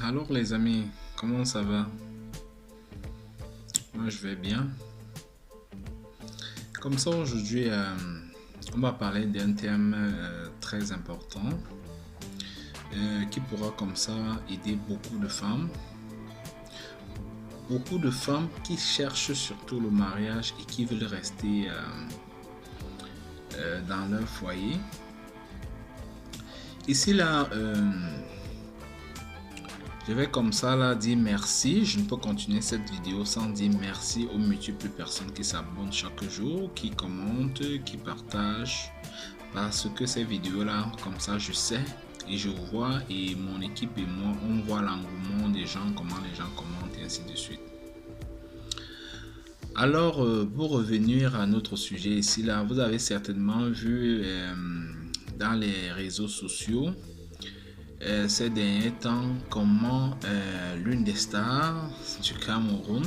Alors les amis, comment ça va? Moi je vais bien. Comme ça aujourd'hui, on va parler d'un thème très important qui pourra comme ça aider beaucoup de femmes. Beaucoup de femmes qui cherchent surtout le mariage et qui veulent rester dans leur foyer. Ici là, je vais comme ça là dire merci. Je ne peux continuer cette vidéo sans dire merci aux multiples personnes qui s'abonnent chaque jour, qui commentent, qui partagent. Parce que ces vidéos là, comme ça je sais et je vois et mon équipe et moi, on voit l'engouement des gens, comment les gens commentent et ainsi de suite. Alors pour revenir à notre sujet ici là, vous avez certainement vu dans les réseaux sociaux ces derniers temps comment l'une des stars du Cameroun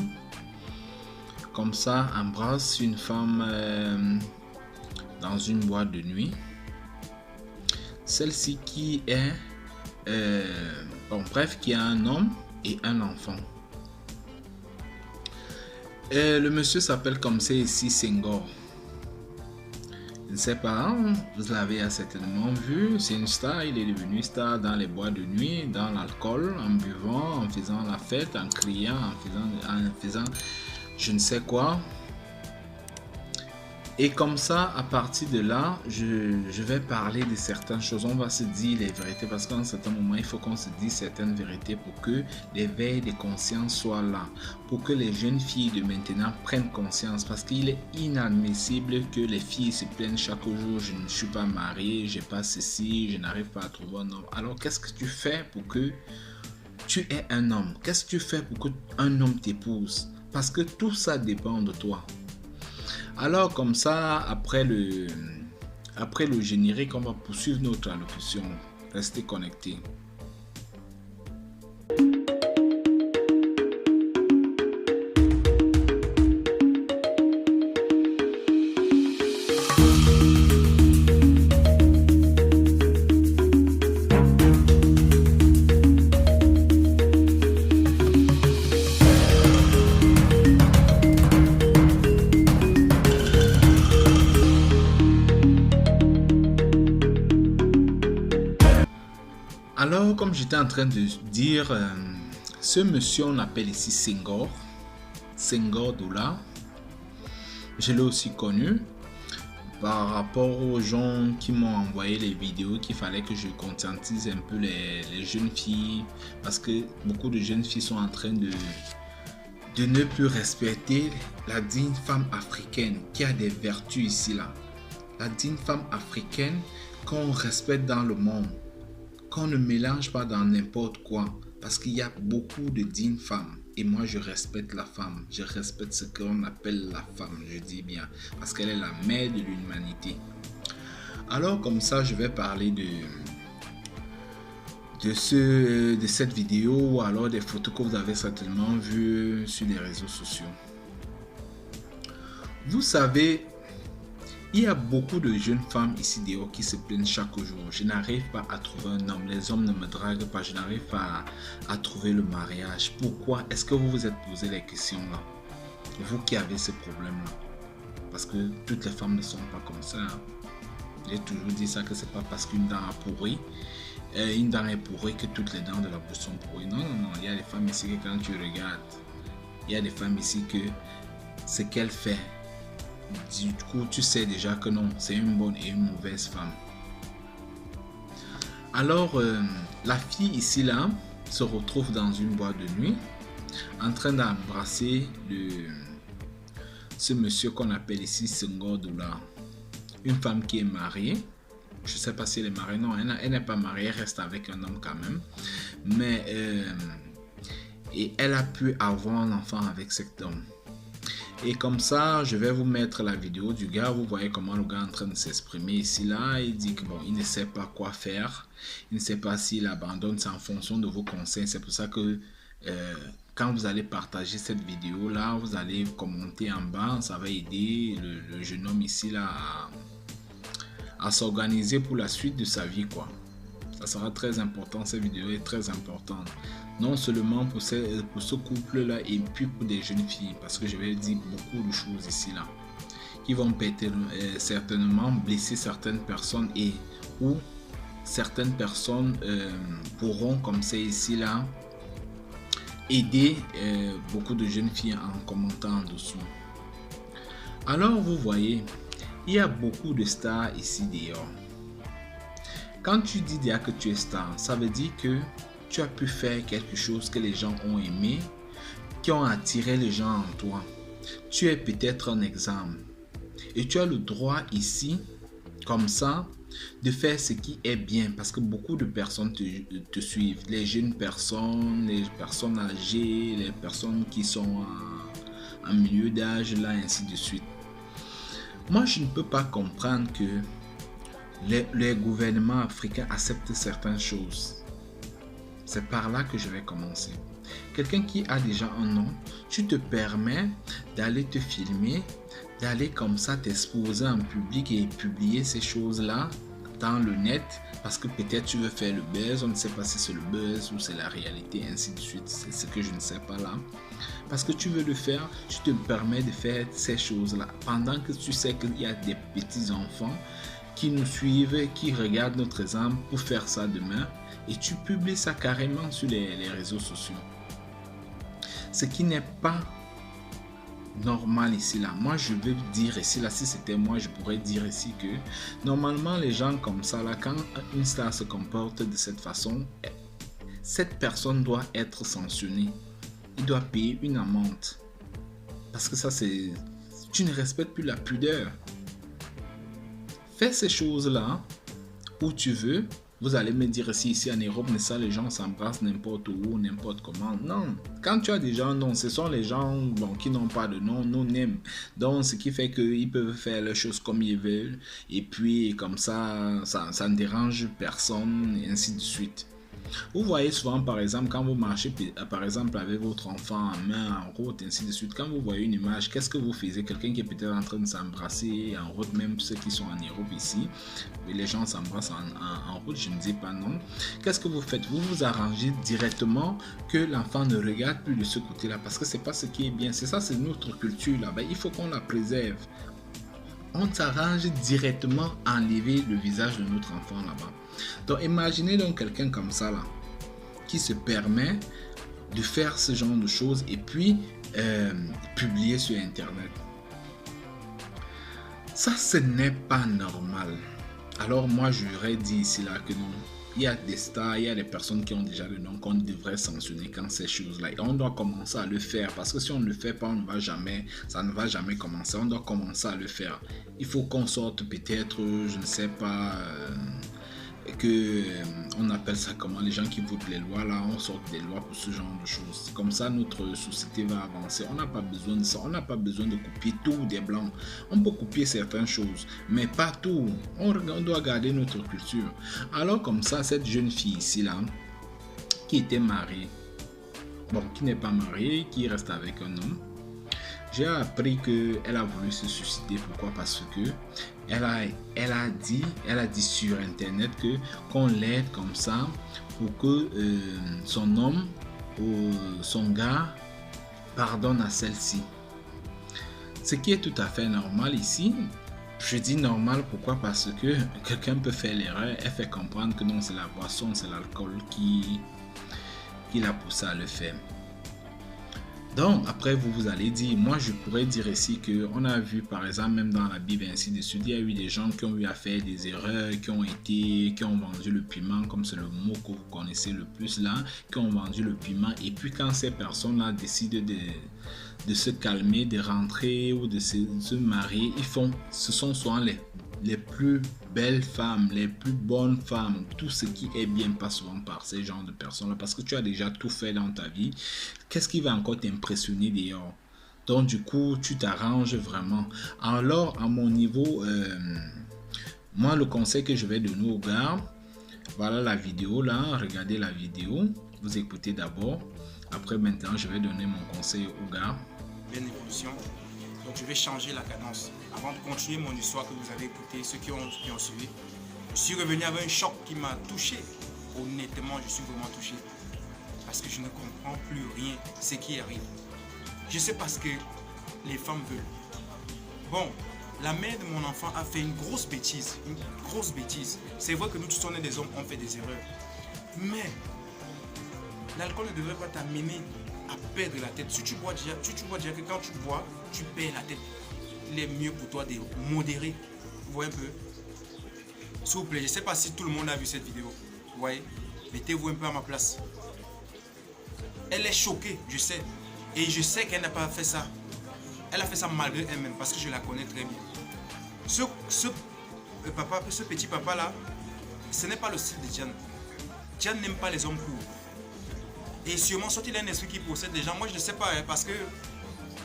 comme ça embrasse une femme dans une boîte de nuit. Celle-ci qui est qui a un homme et un enfant. Le monsieur s'appelle comme ça ici Senghor. Je ne sais pas, vous l'avez certainement vu, c'est une star, il est devenu star dans les boîtes de nuit, dans l'alcool, en buvant, en faisant la fête, en criant, en faisant je ne sais quoi. Et comme ça, à partir de là, je vais parler de certaines choses. On va se dire les vérités parce qu'à un certain moment, il faut qu'on se dise certaines vérités pour que l'éveil de conscience soit là. Pour que les jeunes filles de maintenant prennent conscience. Parce qu'il est inadmissible que les filles se plaignent chaque jour. Je ne suis pas mariée, j'ai pas ceci, je n'arrive pas à trouver un homme. Alors, qu'est-ce que tu fais pour que tu aies un homme? Qu'est-ce que tu fais pour qu'un homme t'épouse? Parce que tout ça dépend de toi. Alors comme ça, après le générique, on va poursuivre notre allocution. Restez connectés. Alors, comme j'étais en train de dire, ce monsieur, on l'appelle ici Senghor Doula. Je l'ai aussi connu par rapport aux gens qui m'ont envoyé les vidéos qu'il fallait que je conscientise un peu les jeunes filles. Parce que beaucoup de jeunes filles sont en train de ne plus respecter la digne femme africaine qui a des vertus ici là. La digne femme africaine qu'on respecte dans le monde. Qu'on ne mélange pas dans n'importe quoi. Parce qu'il y a beaucoup de dignes femmes. Et moi, je respecte la femme. Je respecte ce qu'on appelle la femme. Je dis bien. Parce qu'elle est la mère de l'humanité. Alors, comme ça, je vais parler de cette vidéo. Ou alors des photos que vous avez certainement vues sur les réseaux sociaux. Vous savez, il y a beaucoup de jeunes femmes ici dehors qui se plaignent chaque jour. Je n'arrive pas à trouver un homme. Les hommes ne me draguent pas. Je n'arrive pas à trouver le mariage. Pourquoi? Est-ce que vous vous êtes posé les questions là? Vous qui avez ce problème là. Parce que toutes les femmes ne sont pas comme ça. J'ai toujours dit ça, que c'est pas parce qu'une dent a pourri. Une dent est pourrie que toutes les dents de la bouche sont pourries. Non, non, non. Il y a des femmes ici que quand tu regardes, il y a des femmes ici que ce qu'elles font, du coup tu sais déjà que non, c'est une bonne et une mauvaise femme. Alors la fille ici là se retrouve dans une boîte de nuit en train d'embrasser ce monsieur qu'on appelle ici Senghor Doula, une femme qui est mariée. Je sais pas si elle est mariée. Non, elle n'est pas mariée, elle reste avec un homme quand même, mais et elle a pu avoir un enfant avec cet homme. Et comme ça, je vais vous mettre la vidéo du gars. Vous voyez comment le gars est en train de s'exprimer ici là. Il dit que bon, il ne sait pas quoi faire. Il ne sait pas s'il abandonne. C'est en fonction de vos conseils. C'est pour ça que quand vous allez partager cette vidéo là, vous allez commenter en bas. Ça va aider le jeune homme ici là à s'organiser pour la suite de sa vie quoi. Ça sera très important, cette vidéo est très importante. Non seulement pour ce couple-là et puis pour des jeunes filles, parce que je vais dire beaucoup de choses ici là qui vont certainement blesser certaines personnes et ou certaines personnes pourront comme c'est ici là aider beaucoup de jeunes filles en commentant en dessous. Alors vous voyez, il y a beaucoup de stars ici dehors. Quand tu dis déjà que tu es star, ça veut dire que tu as pu faire quelque chose que les gens ont aimé, qui ont attiré les gens en toi. Tu es peut-être un exemple. Et tu as le droit ici, comme ça, de faire ce qui est bien. Parce que beaucoup de personnes te suivent. Les jeunes personnes, les personnes âgées, les personnes qui sont en milieu d'âge, là, ainsi de suite. Moi, je ne peux pas comprendre que les gouvernements africains acceptent certaines choses. C'est par là que je vais commencer. Quelqu'un qui a déjà un nom, tu te permets d'aller te filmer, d'aller comme ça t'exposer en public et publier ces choses-là dans le net parce que peut-être tu veux faire le buzz, on ne sait pas si c'est le buzz ou c'est la réalité, ainsi de suite, c'est ce que je ne sais pas là. Parce que tu veux le faire, tu te permets de faire ces choses-là pendant que tu sais qu'il y a des petits enfants qui nous suivent, qui regardent notre exemple pour faire ça demain et tu publies ça carrément sur les réseaux sociaux. Ce qui n'est pas normal ici là. Moi je veux dire ici là, si c'était moi je pourrais dire ici que normalement les gens comme ça là, quand une star se comporte de cette façon, cette personne doit être sanctionnée. Il doit payer une amende. Parce que ça c'est... Tu ne respectes plus la pudeur. Fais ces choses là où tu veux. Vous allez me dire ici en Europe, mais ça, les gens s'embrassent n'importe où, n'importe comment. Non, quand tu as des gens, non, ce sont les gens qui n'ont pas de nom, non-name. Donc, ce qui fait qu'ils peuvent faire les choses comme ils veulent. Et puis, comme ça ne dérange personne, et ainsi de suite. Vous voyez souvent, par exemple, quand vous marchez, par exemple, avec votre enfant en main, en route, ainsi de suite, quand vous voyez une image, qu'est-ce que vous faisiez? Quelqu'un qui est peut-être en train de s'embrasser en route, même ceux qui sont en Europe ici, les gens s'embrassent en route, je ne dis pas non. Qu'est-ce que vous faites? Vous vous arrangez directement que l'enfant ne regarde plus de ce côté-là, parce que c'est pas ce qui est bien. C'est ça, c'est notre culture là-bas. Il faut qu'on la préserve. On s'arrange directement à enlever le visage de notre enfant là-bas. Donc imaginez donc quelqu'un comme ça là, qui se permet de faire ce genre de choses et puis publier sur internet. Ça ce n'est pas normal. Alors moi j'aurais dit ici là que non. Il y a des stars, il y a des personnes qui ont déjà le nom qu'on devrait sanctionner quand ces choses-là. Et on doit commencer à le faire parce que si on ne le fait pas, ça ne va jamais commencer. On doit commencer à le faire. Il faut qu'on sorte peut-être, je ne sais pas, on appelle ça comment, les gens qui votent les lois là, on sort des lois pour ce genre de choses. Comme ça notre société va avancer. On n'a pas besoin de ça, on n'a pas besoin de copier tout des blancs. On peut copier certaines choses, mais pas tout. On doit garder notre culture. Alors comme ça, cette jeune fille ici là, qui était mariée, bon, qui n'est pas mariée, qui reste avec un homme, j'ai appris qu'elle a voulu se suicider. Pourquoi? Parce que elle a dit sur internet que qu'on l'aide comme ça pour que son homme ou son gars pardonne à celle-ci. Ce qui est tout à fait normal ici. Je dis normal, pourquoi? Parce que quelqu'un peut faire l'erreur, elle fait comprendre que non, c'est la boisson, c'est l'alcool qui l'a poussé à le faire. Donc après vous allez dire, moi je pourrais dire ici que on a vu par exemple même dans la Bible ainsi de suite, il y a eu des gens qui ont eu à faire des erreurs, qui ont vendu le piment, comme c'est le mot que vous connaissez le plus là, qui ont vendu le piment, et puis quand ces personnes là décident de se calmer, de rentrer ou de se marier, ce sont souvent les plus belles femmes, les plus bonnes femmes. Tout ce qui est bien passe souvent par ces genres de personnes-là, parce que tu as déjà tout fait dans ta vie. Qu'est-ce qui va encore t'impressionner dehors? Donc du coup, tu t'arranges vraiment. Alors, à mon niveau, moi, le conseil que je vais donner aux gars, voilà la vidéo là, regardez la vidéo, vous écoutez d'abord. Après, maintenant, je vais donner mon conseil aux gars. Bien évolution. Donc je vais changer la cadence. Avant de continuer mon histoire que vous avez écouté, ceux qui ont suivi, je suis revenu avec un choc qui m'a touché. honnêtement, je suis vraiment touché. Parce que je ne comprends plus rien ce qui arrive. Je sais pas ce que les femmes veulent. Bon, la mère de mon enfant a fait une grosse bêtise. Une grosse bêtise. C'est vrai que nous tous on est des hommes, on fait des erreurs. Mais l'alcool ne devrait pas t'amener à perdre la tête. Si tu bois déjà, tu vois déjà que quand tu bois, tu perds la tête. Il est mieux pour toi de modérer. Vous voyez un peu? S'il vous plaît, je ne sais pas si tout le monde a vu cette vidéo. Vous voyez? Mettez-vous un peu à ma place. Elle est choquée, je sais. Et je sais qu'elle n'a pas fait ça. Elle a fait ça malgré elle-même parce que je la connais très bien. Ce petit papa là, ce n'est pas le style de Diane. Diane n'aime pas les hommes courts. Et sûrement, soit il a un esprit qui possède les gens. Moi, je ne sais pas, hein, parce que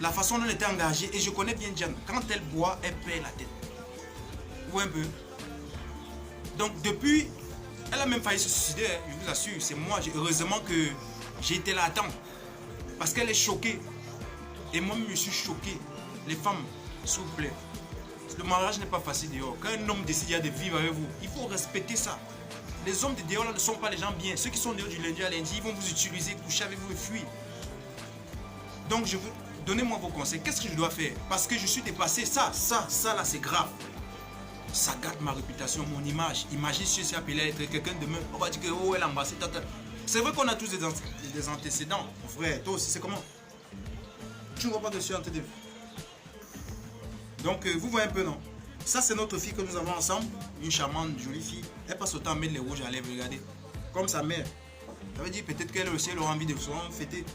la façon dont elle était engagée, et je connais bien Diane, quand elle boit, elle perd la tête. Vous voyez un peu? Donc, depuis, elle a même failli se suicider, hein, je vous assure. C'est moi, heureusement que j'ai été là à temps. Parce qu'elle est choquée. Et moi-même, je suis choqué. Les femmes, s'il vous plaît, le mariage n'est pas facile dehors. Quand un homme décide de vivre avec vous, il faut respecter ça. Les hommes de dehors là ne sont pas les gens bien. Ceux qui sont dehors du lundi à lundi, ils vont vous utiliser, coucher avec vous et fuir. Donc je veux, donnez-moi vos conseils. Qu'est-ce que je dois faire? Parce que je suis dépassé. Ça là, c'est grave. Ça gâte ma réputation, mon image. Imagine si je suis appelé à être quelqu'un demain. On va dire que oh, elle a embrassé. C'est vrai qu'on a tous des antécédents. Mon frère, toi aussi, c'est comment? Tu ne vois pas que je suis en train de... Donc, vous voyez un peu, non? Ça, c'est notre fille que nous avons ensemble. Une charmante, jolie fille. Elle passe autant à mettre les rouges à lèvres, regardez. Comme sa mère. Ça veut dire peut-être qu'elle aussi, elle aura envie de se fêter.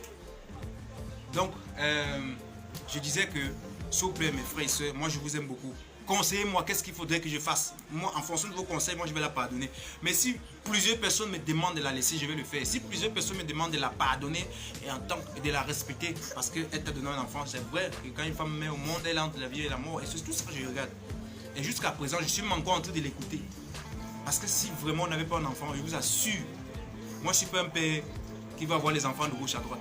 Donc, je disais que, s'il vous plaît, mes frères et soeurs, moi, je vous aime beaucoup. Conseillez-moi, qu'est-ce qu'il faudrait que je fasse? Moi, en fonction de vos conseils, moi, je vais la pardonner. Mais si plusieurs personnes me demandent de la laisser, je vais le faire. Si plusieurs personnes me demandent de la pardonner et en tant que de la respecter, parce qu'elle t'a donné un enfant, c'est vrai que quand une femme met au monde, elle entre la vie et la mort. Et c'est tout ça que je regarde. Et jusqu'à présent, je suis encore en train de l'écouter. Parce que si vraiment on n'avait pas un enfant, je vous assure, moi, je ne suis pas un père qui va voir les enfants de gauche à droite.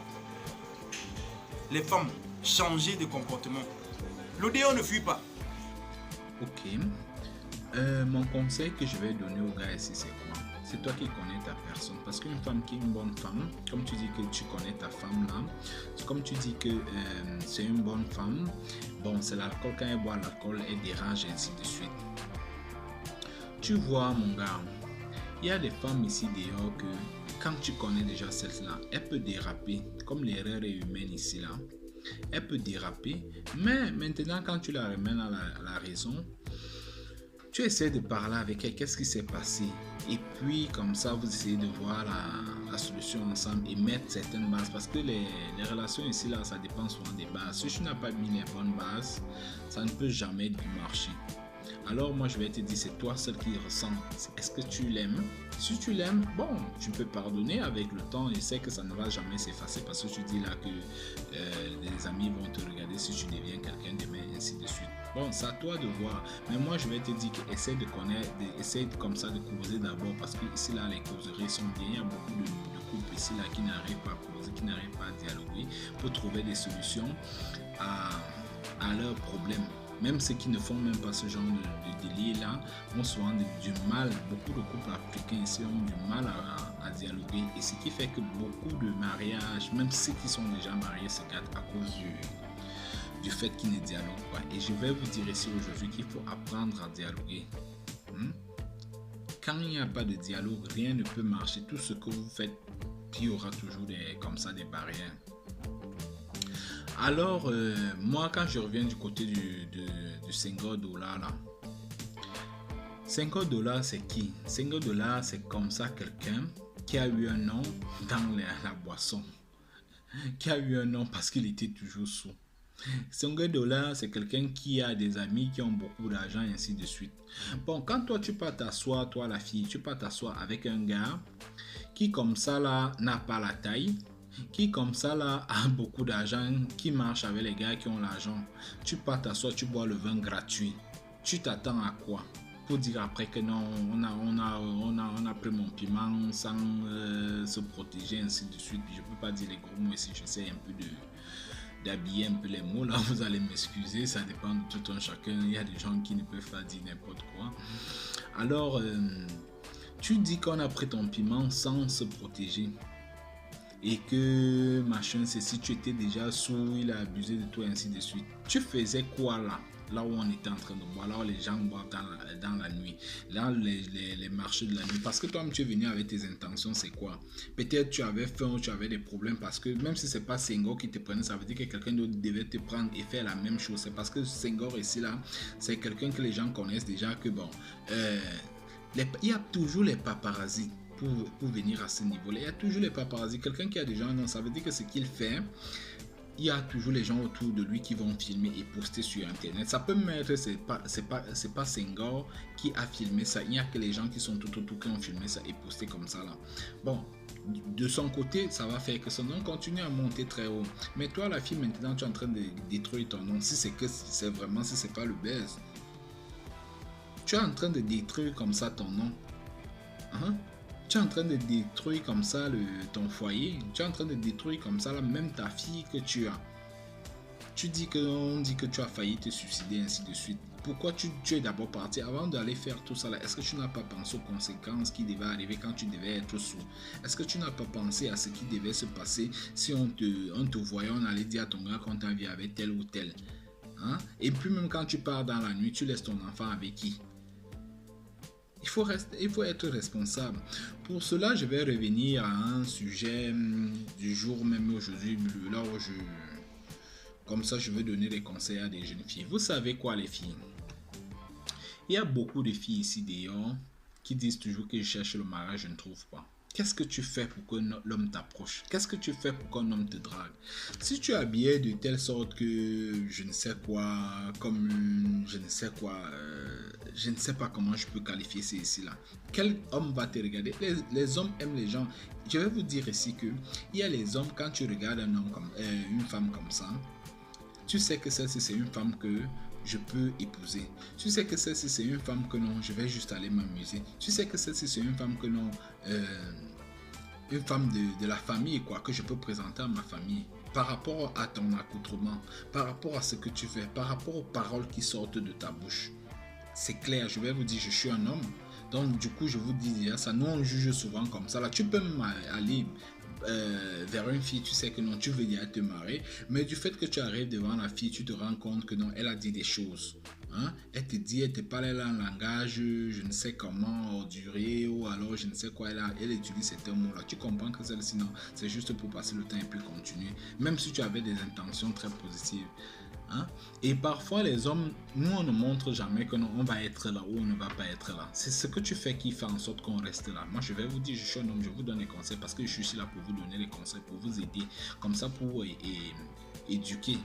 Les femmes, changez de comportement. L'odeur ne fuit pas. Ok. Mon conseil que je vais donner aux gars ici, c'est quoi? C'est toi qui connais ta personne. Parce qu'une femme qui est une bonne femme, comme tu dis que tu connais ta femme là, comme tu dis que c'est une bonne femme, bon, c'est l'alcool. Quand elle boit l'alcool, elle dérange, ainsi de suite. Tu vois, mon gars, il y a des femmes ici dehors que quand tu connais déjà celle-là, elle peut déraper, comme l'erreur est humaine ici là. Elle peut déraper, mais maintenant quand tu la ramènes à la raison, tu essaies de parler avec elle, qu'est-ce qui s'est passé, et puis comme ça vous essayez de voir la solution ensemble et mettre certaines bases, parce que les relations ici là, ça dépend souvent des bases. Si tu n'as pas mis les bonnes bases, ça ne peut jamais marcher. Alors moi je vais te dire, c'est toi seul qui ressens. Est-ce que tu l'aimes? Si tu l'aimes, bon, tu peux pardonner avec le temps. Je sais que ça ne va jamais s'effacer parce que tu dis là que les amis vont te regarder si tu deviens quelqu'un demain, ainsi de suite. Bon, c'est à toi de voir. Mais moi je vais te dire que essaie de connaître, essaie comme ça de causer d'abord, parce que ici là les causeries sont bien. Il y a beaucoup de couples ici là qui n'arrivent pas à causer, qui n'arrivent pas à dialoguer pour trouver des solutions à leurs problèmes. Même ceux qui ne font même pas ce genre de délire là ont souvent du mal. Beaucoup de couples africains ici ont du mal à dialoguer, et ce qui fait que beaucoup de mariages, même ceux qui sont déjà mariés, se gâtent à cause du fait qu'ils ne dialoguent pas. Et je vais vous dire ici aujourd'hui qu'il faut apprendre à dialoguer. Quand il n'y a pas de dialogue, rien ne peut marcher. Tout ce que vous faites, il y aura toujours comme ça des barrières. Alors, moi, quand je reviens du côté du $5 là, $5 c'est qui? $5 c'est comme ça quelqu'un qui a eu un nom dans la boisson, qui a eu un nom parce qu'il était toujours sous. $5 c'est quelqu'un qui a des amis qui ont beaucoup d'argent, et ainsi de suite. Bon, quand toi tu peux t'asseoir, toi la fille, tu peux t'asseoir avec un gars qui comme ça là n'a pas la taille, qui comme ça là a beaucoup d'argent, qui marche avec les gars qui ont l'argent. Tu pars t'asseoir, tu bois le vin gratuit. Tu t'attends à quoi? Pour dire après que non, on a pris mon piment sans se protéger, ainsi de suite. Je peux pas dire les gros mots ici, j'essaie un peu d'habiller un peu les mots là, vous allez m'excuser, ça dépend de tout un chacun. Il y a des gens qui ne peuvent pas dire n'importe quoi. Alors Tu dis qu'on a pris ton piment sans se protéger. Et que machin, c'est si tu étais déjà sous, il a abusé de toi, ainsi de suite. Tu faisais quoi là? Là où on était en train de boire, là où les gens boivent dans la nuit, là les marchés de la nuit. Parce que toi-même tu es venu avec tes intentions, c'est quoi? Peut-être tu avais faim ou tu avais des problèmes parce que même si c'est pas Senghor qui te prenait, ça veut dire que quelqu'un d'autre devait te prendre et faire la même chose. C'est parce que Senghor ici là, c'est quelqu'un que les gens connaissent déjà que bon, il y a toujours les paparazzis. Pour venir à ce niveau-là, il y a toujours les paparazzis. Quelqu'un qui a déjà un nom, ça veut dire que ce qu'il fait, il y a toujours les gens autour de lui qui vont filmer et poster sur internet. Ça peut mettre, c'est pas Senghor qui a filmé ça. Il n'y a que les gens qui sont tout autour qui ont filmé ça et posté comme ça là. Bon, de son côté, ça va faire que son nom continue à monter très haut. Mais toi, la fille, maintenant, tu es en train de détruire ton nom. Si c'est que c'est vraiment, si c'est pas le buzz, tu es en train de détruire comme ça ton nom. Tu es en train de détruire comme ça ton foyer. Tu es en train de détruire comme ça là, même ta fille que tu as. On dit que tu as failli te suicider, ainsi de suite. Pourquoi tu es d'abord parti avant d'aller faire tout ça là? Est-ce que tu n'as pas pensé aux conséquences qui devaient arriver quand tu devais être sous? Est-ce que tu n'as pas pensé à ce qui devait se passer si on te voyait, on allait dire à ton gars qu'on t'a vu avec tel ou tel? Et puis même quand tu pars dans la nuit, tu laisses ton enfant avec qui? Il faut être responsable. Pour cela, je vais revenir à un sujet du jour même aujourd'hui, là où comme ça, je vais donner des conseils à des jeunes filles. Vous savez quoi, les filles? Il y a beaucoup de filles ici dehors qui disent toujours que je cherche le mariage, je ne trouve pas. Qu'est-ce que tu fais pour que l'homme t'approche? Qu'est-ce que tu fais pour qu'un homme te drague? Si tu es habillé de telle sorte que je ne sais quoi, comme je ne sais quoi, je ne sais pas comment je peux qualifier ceci là. Quel homme va te regarder? Les hommes aiment les gens. Je vais vous dire ici que il y a les hommes, quand tu regardes un homme comme une femme comme ça, tu sais que celle-ci c'est une femme que je peux épouser. Tu sais que celle-ci c'est une femme que non, je vais juste aller m'amuser. Tu sais que celle-ci c'est une femme que non, une femme de la famille quoi, que je peux présenter à ma famille. Par rapport à ton accoutrement, par rapport à ce que tu fais, par rapport aux paroles qui sortent de ta bouche. C'est clair, je vais vous dire, je suis un homme. Donc du coup, je vous dis déjà ça. Nous, on juge souvent comme ça. Là, tu peux aller vers une fille, tu sais que non, tu veux déjà te marier, mais du fait que tu arrives devant la fille, tu te rends compte que non, elle a dit des choses. Elle te dit, elle te parle un langage, je ne sais comment, orduré, ou alors je ne sais quoi, elle utilise ces mots-là. Tu comprends que celle-ci, non, c'est juste pour passer le temps et puis continuer, même si tu avais des intentions très positives. Et parfois les hommes, nous on ne montre jamais que non, on va être là ou on ne va pas être là. C'est ce que tu fais qui fait en sorte qu'on reste là. Moi je vais vous dire, je suis un homme, je vous donne des conseils parce que je suis ici là pour vous donner des conseils, pour vous aider, comme ça pour éduquer.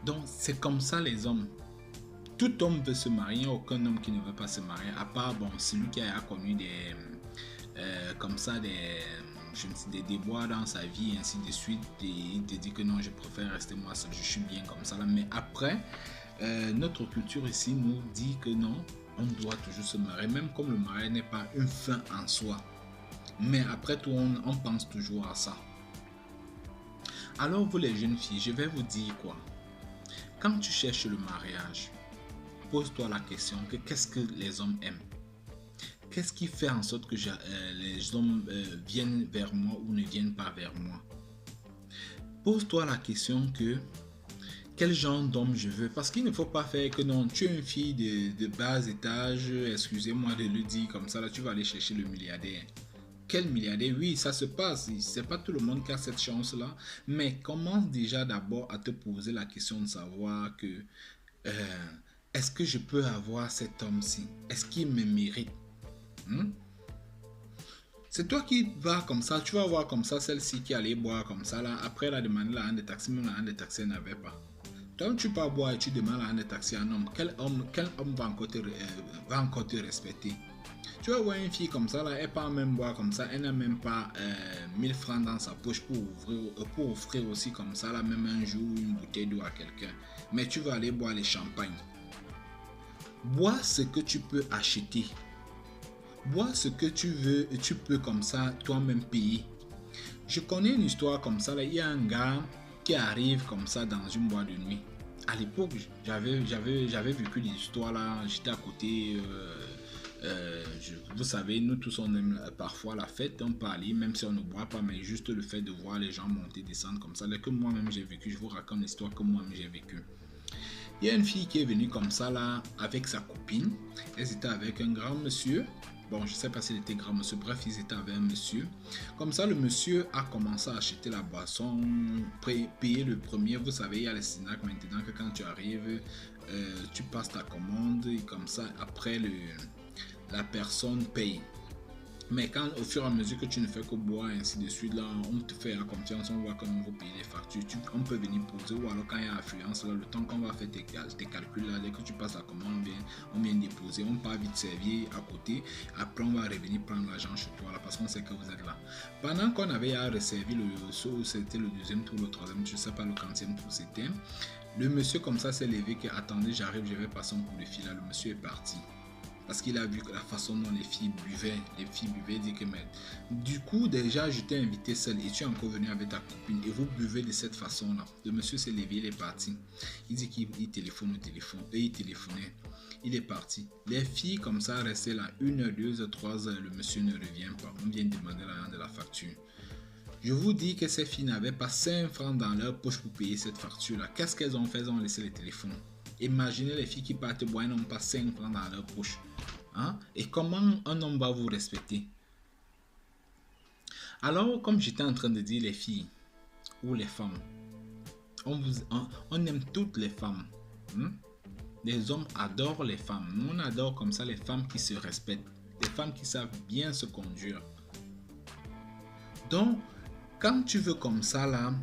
Donc c'est comme ça les hommes. Tout homme veut se marier, il n'y a aucun homme qui ne veut pas se marier, à part bon, celui qui a connu des comme ça des déboires dans sa vie, ainsi de suite, et il te dit que non, je préfère rester moi seul, je suis bien comme ça là. Mais après, notre culture ici nous dit que non, on doit toujours se marier, même comme le mariage n'est pas une fin en soi. Mais après tout, on pense toujours à ça. Alors vous les jeunes filles, je vais vous dire quoi. Quand tu cherches le mariage, pose-toi la question que qu'est-ce que les hommes aiment? Qu'est-ce qui fait en sorte que les hommes viennent vers moi ou ne viennent pas vers moi? Pose-toi la question que quel genre d'homme je veux. Parce qu'il ne faut pas faire que non, tu es une fille de bas étage, excusez-moi de le dire comme ça, là tu vas aller chercher le milliardaire. Quel milliardaire? Oui, ça se passe. C'est pas tout le monde qui a cette chance-là. Mais commence déjà d'abord à te poser la question de savoir que est-ce que je peux avoir cet homme-ci? Est-ce qu'il me mérite? C'est toi qui vas comme ça, tu vas voir comme ça celle-ci qui allait boire comme ça là, après elle a demandé la hand de taxi, même la hand de taxi elle n'avait pas. Toi tu peux boire et tu demandes la hand de taxi à un homme, quel homme va encore te respecter? Tu vas voir une fille comme ça là, elle part même boire comme ça, elle n'a même pas 1000 francs dans sa poche pour offrir aussi comme ça là, même un jour une bouteille d'eau à quelqu'un. Mais tu vas aller boire les champagnes. Bois ce que tu peux acheter. Bois ce que tu veux et tu peux comme ça toi-même payer. Je connais une histoire comme ça là. Il y a un gars qui arrive comme ça dans une boîte de nuit. À l'époque, j'avais vécu l'histoire là. J'étais à côté Vous savez, nous tous on aime parfois la fête, on parle, même si on ne boit pas, mais juste le fait de voir les gens monter, descendre comme ça, que moi-même j'ai vécu, je vous raconte l'histoire que moi-même j'ai vécu. Il y a une fille qui est venue comme ça là, avec sa copine, elle était avec un grand monsieur. Bon, je sais pas s'il était grand monsieur, bref, ils étaient avec un monsieur. Comme ça, le monsieur a commencé à acheter la boisson, payer le premier. Vous savez, il y a les snacks maintenant que quand tu arrives, tu passes ta commande et comme ça, après, la personne paye. Mais quand au fur et à mesure que tu ne fais que boire ainsi de suite, là, on te fait la confiance, on voit comment vous payez les factures, on peut venir poser, ou alors quand il y a affluence, là, le temps qu'on va faire tes calculs, là, dès que tu passes la commande, on vient déposer, on part vite servir à côté, après on va revenir prendre l'argent chez toi, là, parce qu'on sait que vous êtes là. Pendant qu'on avait à resservir c'était le deuxième tour, le troisième, je sais pas, le 40e tour, c'était, le monsieur comme ça s'est levé, que attendez, j'arrive, je vais passer un coup de fil, là, le monsieur est parti. Parce qu'il a vu que la façon dont les filles buvaient, dit que mais du coup déjà je t'ai invité seul et tu es encore venu avec ta copine et vous buvez de cette façon là. Le monsieur s'est levé, il est parti. Il dit qu'il téléphone au téléphone et il téléphonait. Il est parti. Les filles comme ça restaient là 1 heure, 2 heures, 3 heures, le monsieur ne revient pas. On vient demander l'argent de la facture. Je vous dis que ces filles n'avaient pas 5 francs dans leur poche pour payer cette facture là. Qu'est-ce qu'elles ont fait? Elles ont laissé les téléphones. Imaginez les filles qui partent boire et n'ont pas 5 francs dans leur poche. Hein? Et comment un homme va vous respecter? Alors, comme j'étais en train de dire, les filles ou les femmes, on aime toutes les femmes. Hein? Les hommes adorent les femmes. On adore comme ça les femmes qui se respectent. Les femmes qui savent bien se conduire. Donc, quand tu veux comme ça, là,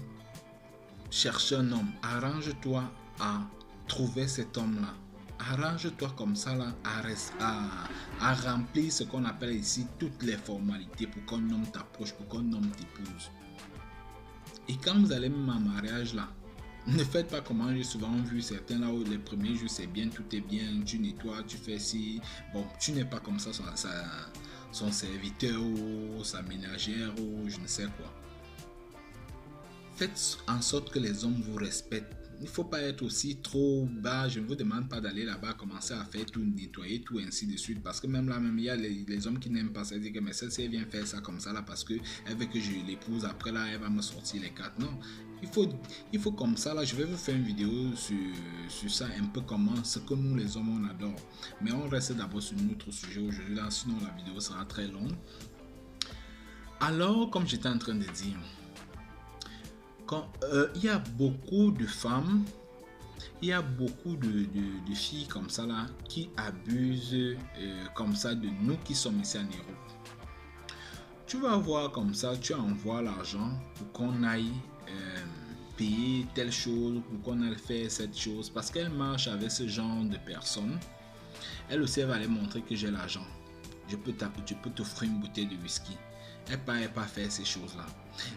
chercher un homme, arrange-toi à trouver cet homme-là. Arrange-toi comme ça là, à remplir ce qu'on appelle ici toutes les formalités pour qu'un homme t'approche, pour qu'un homme t'épouse. Et quand vous allez même en mariage là, ne faites pas comme j'ai souvent vu certains là où les premiers jours c'est bien, tout est bien, tu nettoies, tu fais ci. Bon, tu n'es pas comme ça son serviteur ou sa ménagère ou je ne sais quoi. Faites en sorte que les hommes vous respectent. Il ne faut pas être aussi trop bas. Je ne vous demande pas d'aller là-bas commencer à faire tout, nettoyer tout ainsi de suite. Parce que même là, même il y a les hommes qui n'aiment pas ça. Ils disent que mais celle-ci vient faire ça comme ça là parce qu'elle veut que je l'épouse. Après là, elle va me sortir les cartes. Non, il faut comme ça là. Je vais vous faire une vidéo sur ça, un peu comment ce que nous les hommes on adore. Mais on reste d'abord sur notre sujet aujourd'hui là. Sinon la vidéo sera très longue. Alors, comme j'étais en train de dire, il y a beaucoup de femmes, il y a beaucoup de filles comme ça là qui abusent comme ça de nous qui sommes ici en Europe. Tu vas voir comme ça, tu envoies l'argent pour qu'on aille payer telle chose, pour qu'on aille faire cette chose, parce qu'elle marche avec ce genre de personnes. Elle aussi elle va aller montrer que j'ai l'argent. Je peux t'offrir une bouteille de whisky. Elle ne peut pas faire ces choses-là.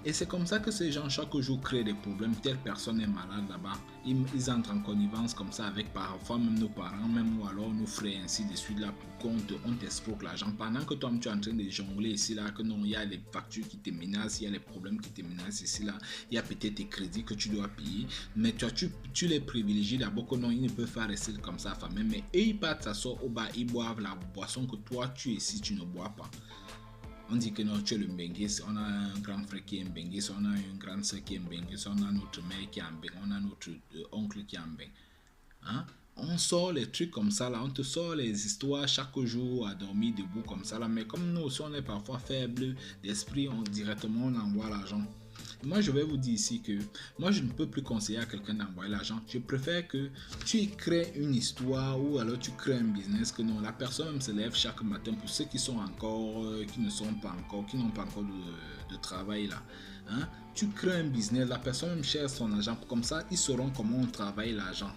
Et c'est comme ça que ces gens chaque jour créent des problèmes. Telle personne est malade là-bas. Ils entrent en connivence comme ça avec parfois même nos parents, même ou alors nos frères, ainsi de suite là pour qu'on t'escroque l'argent. Pendant que toi tu es en train de jongler ici là, que non, il y a les factures qui te menacent, il y a les problèmes qui te menacent ici là, il y a peut-être tes crédits que tu dois payer. Mais toi tu les privilégies d'abord que non, ils ne peuvent pas rester comme ça affamés. Mais eux ils partent s'asseoir au bas, ils boivent la boisson que toi tu es ici, tu ne bois pas. On dit que non, tu es le Mbenguis, on a un grand frère qui est Mbenguis, on a une grande soeur qui est Mbenguis, on a notre mère qui est Mbenguis, on a notre oncle qui est Mbenguis. Hein? On sort les trucs comme ça là, on te sort les histoires chaque jour à dormir debout comme ça là, mais comme nous aussi on est parfois faibles d'esprit, directement on envoie l'argent. Moi je vais vous dire ici que moi je ne peux plus conseiller à quelqu'un d'envoyer l'argent. Je préfère que tu crées une histoire ou alors tu crées un business que non, la personne même se lève chaque matin. Pour ceux qui sont encore, qui ne sont pas encore, qui n'ont pas encore de travail là, hein? Tu crées un business, la personne même cherche son argent, comme ça ils sauront comment on travaille l'argent.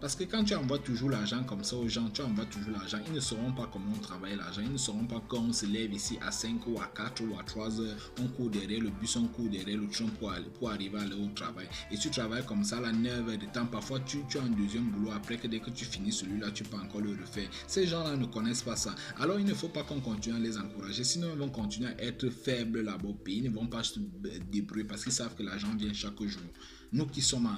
Parce que quand tu envoies toujours l'argent comme ça aux gens, tu envoies toujours l'argent, ils ne sauront pas comment on travaille l'argent, ils ne sauront pas quand on se lève ici à 5 ou à 4 ou à 3 heures, on court derrière le bus, on court derrière le train pour arriver à aller au travail. Et tu travailles comme ça là 9 heures de temps, parfois tu as un deuxième boulot après que dès que tu finis celui-là, tu peux encore le refaire. Ces gens-là ne connaissent pas ça. Alors il ne faut pas qu'on continue à les encourager, sinon ils vont continuer à être faibles là-bas au pays, ils ne vont pas se débrouiller parce qu'ils savent que l'argent vient chaque jour. Nous qui sommes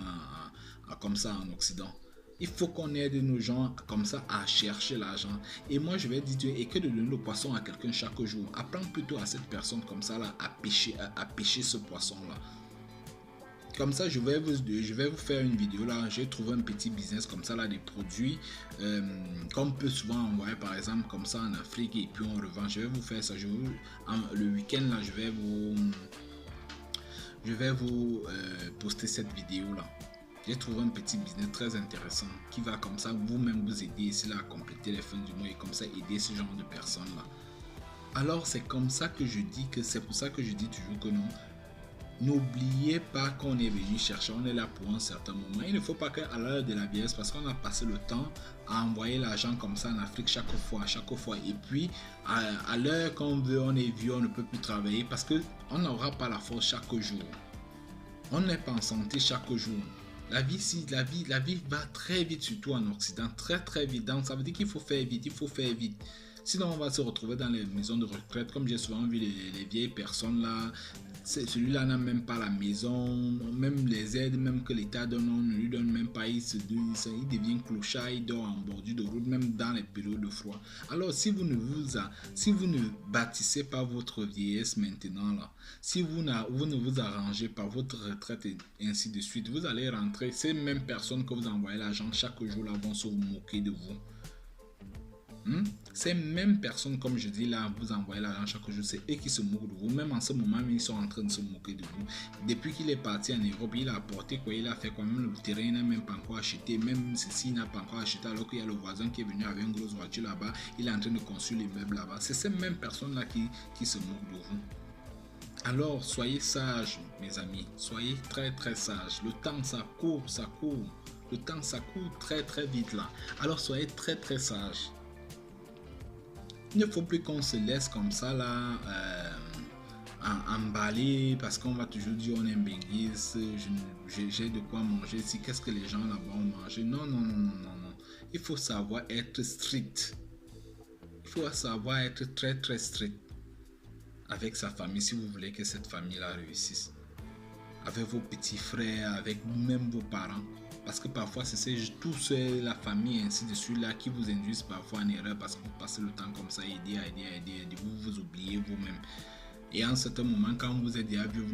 comme ça en Occident, Il faut qu'on aide nos gens comme ça à chercher l'argent. Et moi, je vais dire, et que de donner le poisson à quelqu'un chaque jour. Apprends plutôt à cette personne comme ça là, à pêcher ce poisson-là. Comme ça, je vais vous faire une vidéo là. J'ai trouvé un petit business comme ça là, des produits qu'on peut souvent envoyer par exemple comme ça en Afrique et puis on revend. Je vais vous faire ça. Le week-end là, je vais vous poster cette vidéo là. J'ai trouvé un petit business très intéressant qui va comme ça vous-même vous aider ici là à compléter les fins du mois et comme ça aider ce genre de personnes là. Alors c'est comme ça que je dis que c'est pour ça que je dis toujours que non. N'oubliez pas qu'on est venu chercher, on est là pour un certain moment. Il ne faut pas qu'à l'heure de la vieillesse, parce qu'on a passé le temps à envoyer l'argent comme ça en Afrique chaque fois. Et puis, à l'heure qu'on veut, on est vieux, on ne peut plus travailler parce qu'on n'aura pas la force chaque jour. On n'est pas en santé chaque jour. La vie va très vite, surtout en Occident, très vite. Donc ça veut dire qu'il faut faire vite, Sinon on va se retrouver dans les maisons de retraite, comme j'ai souvent vu les vieilles personnes là. Celui-là n'a même pas la maison, même les aides même que l'État donne, on ne lui donne même pas, il devient clochard, il dort en bordure de route, même dans les périodes de froid. Alors si vous ne bâtissez pas votre vieillesse maintenant là, si vous ne vous arrangez pas votre retraite et ainsi de suite, vous allez rentrer, ces mêmes personnes que vous envoyez l'argent chaque jour là vont se moquer de vous. Ces mêmes personnes, comme je dis là, vous envoyez l'argent chaque jour, c'est eux qui se moquent de vous. Même en ce moment, ils sont en train de se moquer de vous. Depuis qu'il est parti en Europe, il a apporté quoi, il a fait quoi, même le terrain, il n'a même pas encore acheté, même ceci, il n'a pas encore acheté, alors qu'il y a le voisin qui est venu avec une grosse voiture là-bas, il est en train de construire les meubles là-bas. C'est ces mêmes personnes là qui se moquent de vous. Alors, soyez sages, mes amis, soyez très sages. Le temps, ça court. Le temps, ça court très vite là. Alors, soyez très sages. Il ne faut plus qu'on se laisse comme ça là emballer parce qu'on va toujours dire on est benguis, j'ai de quoi manger ici, qu'est-ce que les gens là-bas ont mangé. Non. Il faut savoir être strict. Il faut savoir être très strict avec sa famille si vous voulez que cette famille là réussisse. Avec vos petits frères, avec même vos parents. Parce que parfois, c'est tous la famille ainsi de suite là qui vous induisent parfois en erreur parce que vous passez le temps comme ça, aider, vous oubliez vous-même. Et à un certain moment, quand vous êtes déjà vieux,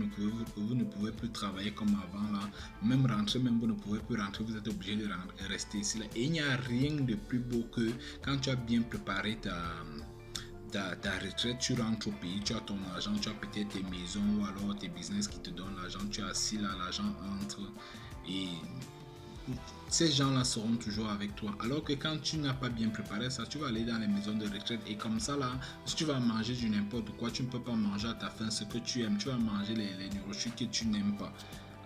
vous ne pouvez plus travailler comme avant là. Même rentrer, vous ne pouvez plus rentrer, vous êtes obligé de rester ici là. Et il n'y a rien de plus beau que quand tu as bien préparé ta retraite, tu rentres au pays, tu as ton argent, tu as peut-être tes maisons ou alors tes business qui te donnent l'argent, tu es assis là, l'argent entre et ces gens-là seront toujours avec toi. Alors que quand tu n'as pas bien préparé ça, tu vas aller dans les maisons de retraite et comme ça là, si tu vas manger du n'importe quoi, tu ne peux pas manger à ta faim ce que tu aimes, tu vas manger les nourritures que tu n'aimes pas.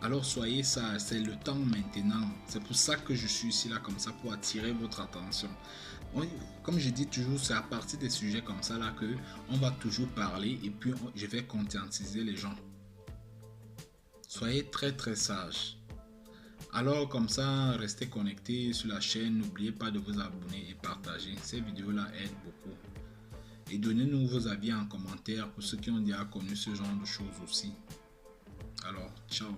Alors soyez ça, c'est le temps maintenant. C'est pour ça que je suis ici là comme ça, pour attirer votre attention. Comme je dis toujours, c'est à partir des sujets comme ça là que on va toujours parler et puis je vais conscientiser les gens. Soyez très sages. Alors comme ça, restez connectés sur la chaîne, n'oubliez pas de vous abonner et partager. Ces vidéos-là aident beaucoup. Et donnez-nous vos avis en commentaire pour ceux qui ont déjà connu ce genre de choses aussi. Alors, ciao.